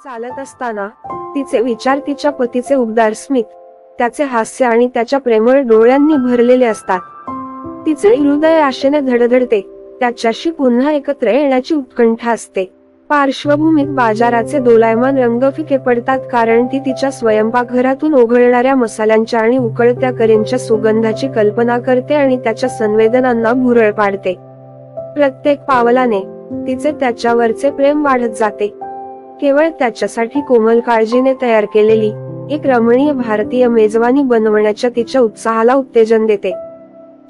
चालत असताना तिचे विचार तिच्या पतीचे उबदार स्मित, त्याचे हास्य आणि त्याच्या प्रेमळ डोळ्यांनी भरलेले असतात. तिचे हृदय आशेने धडधडते, त्याच्याशी पुन्हा एकत्र येण्याची उत्कंठा असते. पार्श्वभूमीत बाजाराचे दोलायमान रंग फिके पडतात, कारण ती तिच्या स्वयंपाकघरातून ओघळणाऱ्या मसाल्यांच्या आणि उकळत्या करींच्या सुगंधाची कल्पना करते आणि त्याच्या संवेदनांना भुरळ पाडते. प्रत्येक पावलाने तिचे त्याच्यावरचे प्रेम वाढत जाते. केवळ त्याच्यासाठी कोमल काळजीने तयार केलेली एक रमणीय भारतीय मेजवानी बनवण्याच्या तिच्या उत्साहाला उत्तेजन देते.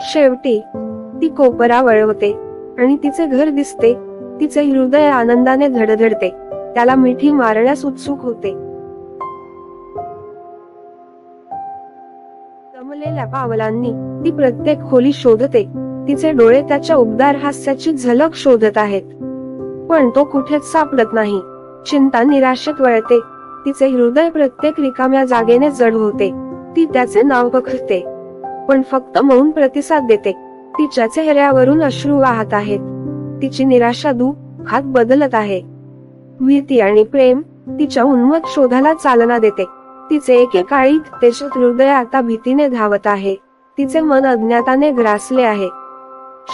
शेवटी ती कोपरा वळवते आणि तिचे घर दिसते. तिचे हृदय आनंदाने धडधडते, त्याला मिठी मारण्यास उत्सुक होते. दमलेल्या पावलांनी ती प्रत्येक खोली शोधते. तिचे डोळे त्याच्या उबदार हास्याची झलक शोधत आहेत, पण तो कुठेच सापडत नाही. चिंता निराशेत वळते. तिचे हृदय प्रत्येक रिकाम्या जागेने जड होते. ती त्याचे नाव पकडते, पण फक्त मौन प्रतिसाद देते. तिच्या चेहऱ्यावरून अश्रू वाहत आहेत. तिची निराशा दुःखात बदलत आहे. भीती आणि प्रेम तिच्या उन्मत्त शोधाला चालना देते. तिचे एकेकाळी तेजत हृदय आता भीतीने धावत आहे. तिचे मन अज्ञाताने ग्रासले आहे.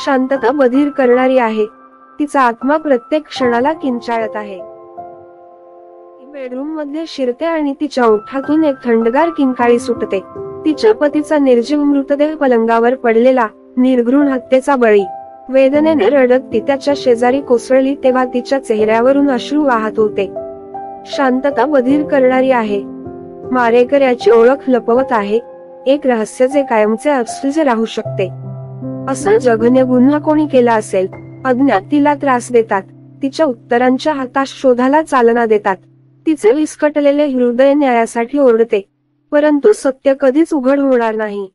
शांतता बधीर करणारी आहे. तिचा आत्मा प्रत्येक क्षणाला किंचाळत आहे. बेडरूम मध्ये शिरते आणि तिच्या ओठातून एक थंडगार किंकाळी सुटते. तिच्या पतीचा निर्जीव मृतदेह पलंगावर पडलेला, निर्घृण हत्येचा बळी. वेदनेने रडत ती त्याच्या शेजारी कोसळली तेव्हा तिच्या चेहऱ्यावरून अश्रू वाहत होते. शांतता बधीर करणारी आहे. मारेकऱ्याची ओळख लपवत आहे, एक रहस्य जे कायमचे अस्थिर राहू शकते. असा जघन्य गुन्हा कोणी केला असेल? अज्ञात तिला त्रास देतात, तिच्या उत्तरांच्या हाताश शोधाला चालना देतात. तिचे विस्कटलेले हृदय न्यायासाठी ओरडते, परंतु सत्य कधीच उघड होणार नाही.